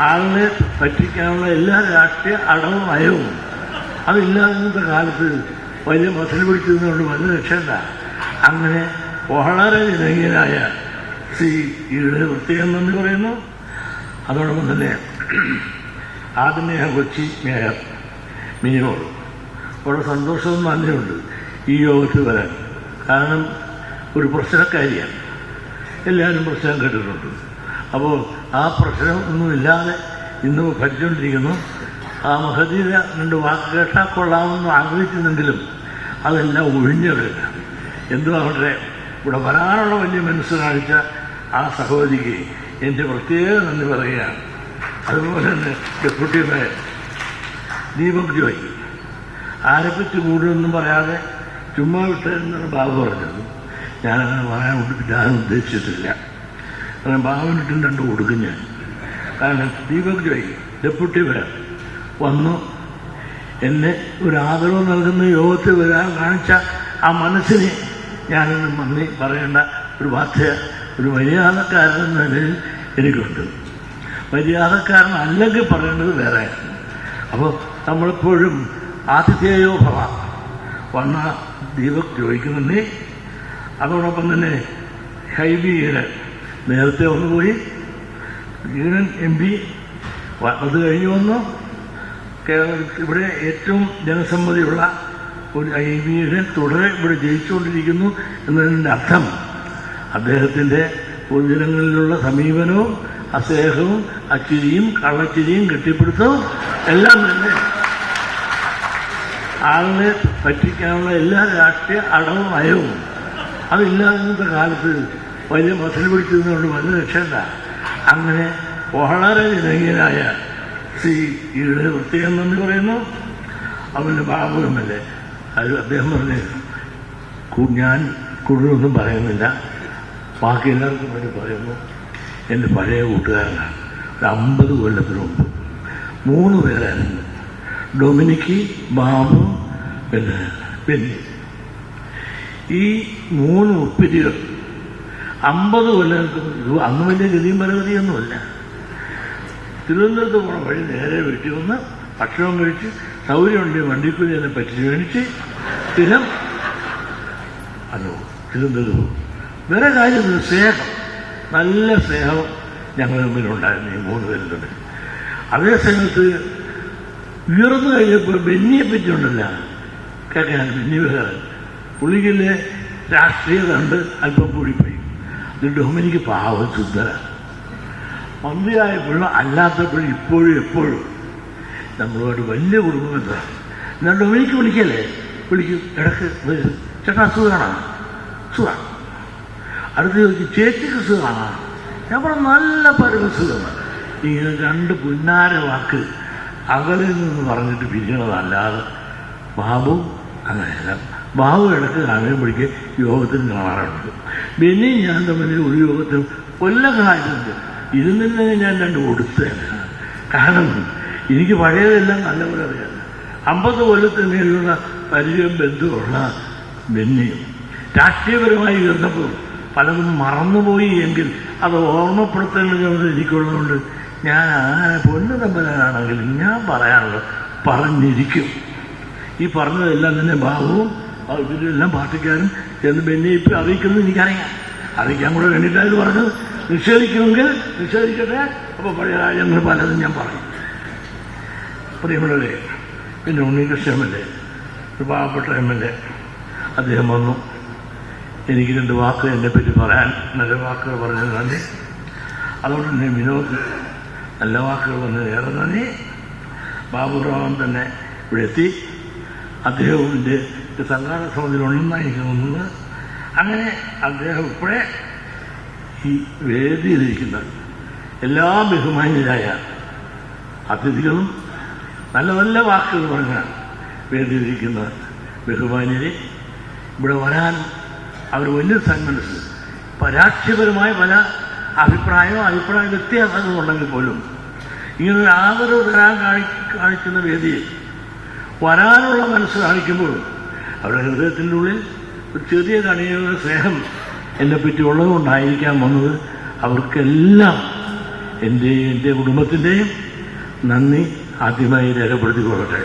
ആളിനെ പറ്റിക്കാനുള്ള എല്ലാ രാഷ്ട്രീയ അടവും നയവും അതില്ലാതെ ഇന്നത്തെ കാലത്ത് വലിയ മസിൽ പിടിച്ചതുകൊണ്ട് വലിയ രക്ഷയില്ല. അങ്ങനെ വളരെ വിനയനായ ശ്രീ ഈയുടെ പ്രത്യേകം നന്ദി പറയുന്നു. അതോടൊപ്പം തന്നെ ആദ്യമേ കൊച്ചി മേയർ മിനിമോൾ വളരെ സന്തോഷവും നന്ദിയുണ്ട് ഈ യോഗത്തിൽ വരാൻ. കാരണം ഒരു പ്രശ്നക്കാരിയാണ്, എല്ലാവരും പ്രശ്നം കേട്ടിട്ടുണ്ട്. അപ്പോൾ ആ പ്രശ്നം ഒന്നുമില്ലാതെ ഇന്ന് ഭരിച്ചുകൊണ്ടിരിക്കുന്നു. ആ മഹദീര 2 വാക്ക് കേട്ടാൽ കൊള്ളാമെന്ന് ആഗ്രഹിക്കുന്നെങ്കിലും അതെല്ലാം ഒഴിഞ്ഞവരില്ല. എന്തുമാകട്ടെ ഇവിടെ വരാനുള്ള വലിയ മനസ്സ് കാണിച്ച ആ സഹോദരിക്ക് എൻ്റെ പ്രത്യേക നന്ദി പറയുകയാണ്. അതുപോലെ തന്നെ ഡെപ്യൂട്ടി മേയർ ദീപക് ജോയ് ആരെപ്പറ്റി കൂടുതലൊന്നും പറയാതെ ചുമ്മാ വിട്ടെന്നാണ് ബാബു പറഞ്ഞത്. ഞാനങ്ങനെ പറയാൻ ഞാൻ ഉദ്ദേശിച്ചിട്ടില്ല. കാരണം ബാബുവിനിട്ടും 2 കൊടുക്കും ഞാൻ. കാരണം ദീപക് ജോയ് ഡെപ്യൂട്ടി മേയർ വന്നു എന്നെ ഒരു ആദരവ് നൽകുന്ന യോഗത്തിൽ വരാൻ കാണിച്ച ആ മനസ്സിനെ ഞാനിന്ന് നന്ദി പറയേണ്ട ഒരു ഒരു മര്യാദക്കാരൻ നിലയിൽ എനിക്കുണ്ട്. മര്യാദക്കാരനല്ലെങ്കിൽ പറയേണ്ടത് വേറെ. അപ്പോൾ നമ്മളെപ്പോഴും ആതിഥേയോ ഭവ വന്ന ദീപക് ചോദിക്കുന്നുണ്ട്. അതോടൊപ്പം തന്നെ ഹൈബിയുടെ നേരത്തെ വന്നുപോയി, ഈഴൻ MP അത് കഴിഞ്ഞ് വന്നു. ഇവിടെ ഏറ്റവും ജനസമ്മതിയുള്ള ഒരു ഹൈബിയുടെ തുടരെ ഇവിടെ ജയിച്ചുകൊണ്ടിരിക്കുന്നു എന്നതിൻ്റെ അർത്ഥം അദ്ദേഹത്തിൻ്റെ പൊതുജനങ്ങളിലുള്ള സമീപനവും അസ്നേഹവും അച്ചിരിയും കള്ളച്ചിരിയും കെട്ടിപ്പിടുത്തവും എല്ലാം തന്നെ ആളിനെ പറ്റിക്കാനുള്ള എല്ലാ രാഷ്ട്രീയ അടവും നയവും അതില്ലാതെ ഇന്നത്തെ കാലത്ത് വലിയ മസിൽ പിടിച്ചതുകൊണ്ട് വലിയ രക്ഷയില്ല. അങ്ങനെ വളരെ വിനയനായ ശ്രീ ഈയുടെ പ്രത്യേകം നന്ദി പറയുന്നു. അവൻ്റെ ബാബു MLA അദ്ദേഹം പറഞ്ഞ് ഞാൻ കൂടുതലൊന്നും പറയുന്നില്ല, ബാക്കി എല്ലാവർക്കും വേണ്ടി പറയുന്നു. എൻ്റെ പഴയ കൂട്ടുകാരനാണ്. ഒരു 50 കൊല്ലത്തിന് മുമ്പ് 3 പേരായിരുന്നു, ഡൊമിനിക്ക്, ബാബു, പിന്നെ ബെന്നി. ഈ 3 ഉപ്പിരികൾ 50 കൊല്ലങ്ങൾക്ക് അന്ന് വലിയ ഗതിയും പരഗതിയൊന്നുമില്ല. തിരുവനന്തപുരത്ത് പോണ വഴി നേരെ വീട്ടിൽ വന്ന് ഭക്ഷണം കഴിച്ച് സൗകര്യമുണ്ടെങ്കിൽ വണ്ടിക്കൂലി എന്നെ പറ്റി മേടിച്ച് സ്ഥിരം തിരുവനന്തപുരത്ത് പോകും. വേറെ കാര്യമില്ല, സ്നേഹം, നല്ല സ്നേഹം ഞങ്ങൾ തമ്മിലുണ്ടായിരുന്നു ഈ 3 പേരും തമ്മിൽ. അതേ സമയത്ത് ഉയർന്നു കഴിഞ്ഞപ്പോൾ ബെന്നിയെ പറ്റിയുണ്ടല്ല കേൾക്കാൻ. ബെന്നി വേറെ പുള്ളിക്കിലെ രാഷ്ട്രീയ കണ്ട് അല്പം കൂടിപ്പോയി. ഇത് ഡൊമിനിക്ക് പാവം ശുദ്ധരാണ്. മന്ത്രിയായപ്പോഴും അല്ലാത്തപ്പോഴും ഇപ്പോഴും എപ്പോഴും നമ്മളുമായിട്ട് വലിയ കുടുംബം എന്താണ്. എന്നാൽ ഡൊമിനിക്ക് വിളിക്കല്ലേ, വിളിക്കും ഇടയ്ക്ക് ചേട്ടാ സുഖമാണോ? സുഖമാണ്. അടുത്ത് ചോദിക്കും ചേച്ചിക്ക് സുഖമാണോ? ഞാൻ പറഞ്ഞു നല്ല പരമസുഖമാണ്. ഇങ്ങനെ 2 പുന്നാര വാക്ക് അകലിൽ നിന്ന് പറഞ്ഞിട്ട് പിരിയണതല്ലാതെ ബാബു അങ്ങനെയല്ല. ബാബു ഇടയ്ക്ക് കാണുകയും പിടിക്കുക യോഗത്തിന് കാണാറുണ്ട്. ബെന്നി ഞാൻ തമ്മിൽ ഒരു യോഗത്തിനും കൊല്ലങ്ങളായിട്ടുണ്ട്. ഇരുന്നില്ലെങ്കിൽ ഞാൻ 2 കൊടുത്തതാണ്. കാരണം എനിക്ക് പഴയതെല്ലാം നല്ലപോലെ അറിയാം. 50 കൊല്ലത്തിന് മേലുള്ള പരിചയം ബന്ധമുള്ള ബെന്നിയും രാഷ്ട്രീയപരമായി ഇരുന്നപ്പോൾ പലതും മറന്നുപോയി എങ്കിൽ അത് ഓർമ്മപ്പെടുത്തേണ്ടത് എനിക്കുള്ളതുകൊണ്ട് ഞാൻ അങ്ങനെ പൊന്നു തമ്പനാണെങ്കിലും ഞാൻ പറയാനുള്ളത് പറഞ്ഞിരിക്കും. ഈ പറഞ്ഞതെല്ലാം തന്നെ ബാബുവും ഇവരെല്ലാം പാർട്ടിക്കാരും എന്ന് ബെന്നി ഇപ്പം അറിയിക്കുന്നത് എനിക്കറിയാം. അറിയിക്കാൻ കൂടെ വേണ്ടിയിട്ടാണ് പറഞ്ഞത്. നിഷേധിക്കുമെങ്കിൽ നിഷേധിക്കട്ടെ. അപ്പോൾ പഴയ കാര്യങ്ങൾ പലതും ഞാൻ പറയും. പ്രിയമുള്ളവരെ, പിന്നെ ഉണ്ണികൃഷ്ണൻ MLA ഒരു പാവപ്പെട്ട MLA അദ്ദേഹം വന്നു. എനിക്ക് 2 വാക്ക് എന്നെപ്പറ്റി പറയാൻ നല്ല വാക്കുകൾ പറഞ്ഞത് നന്ദി. അതുകൊണ്ട് തന്നെ വിനോദ് നല്ല വാക്കുകൾ പറഞ്ഞത് ഏറെ നന്ദി. ബാബുറാവൻ തന്നെ ഇവിടെ എത്തി. അദ്ദേഹത്തിൻ്റെ സംഘാടക സമിതിയിലുണ്ടെന്നാണ് എനിക്ക് തോന്നുന്നത്. അങ്ങനെ അദ്ദേഹം ഇപ്പോഴേ ഈ വേദിയിലിരിക്കുന്ന എല്ലാ ബഹുമാന്യരായ അതിഥികളും നല്ല നല്ല വാക്കുകൾ പറഞ്ഞാൽ വേദിയിലിരിക്കുന്ന ബഹുമാന്യരെ ഇവിടെ വരാൻ അവർ വലിയ സന്മനസ്. രാഷ്ട്രീയപരമായ പല അഭിപ്രായ വ്യത്യാസങ്ങളുണ്ടെങ്കിൽ പോലും ഇങ്ങനൊരു ആദരവ് തരാൻ കാണിക്കുന്ന വേദിയിൽ വരാനുള്ള മനസ്സ് കാണിക്കുമ്പോൾ അവരുടെ ഹൃദയത്തിൻ്റെ ഉള്ളിൽ ഒരു ചെറിയ കണിയുള്ള സ്നേഹം എന്നെപ്പറ്റി ഉള്ളതുകൊണ്ടായിരിക്കാൻ വന്നത്. അവർക്കെല്ലാം എൻ്റെ കുടുംബത്തിൻ്റെയും നന്ദി ആദ്യമായി രേഖപ്പെടുത്തിക്കൊള്ളട്ടെ.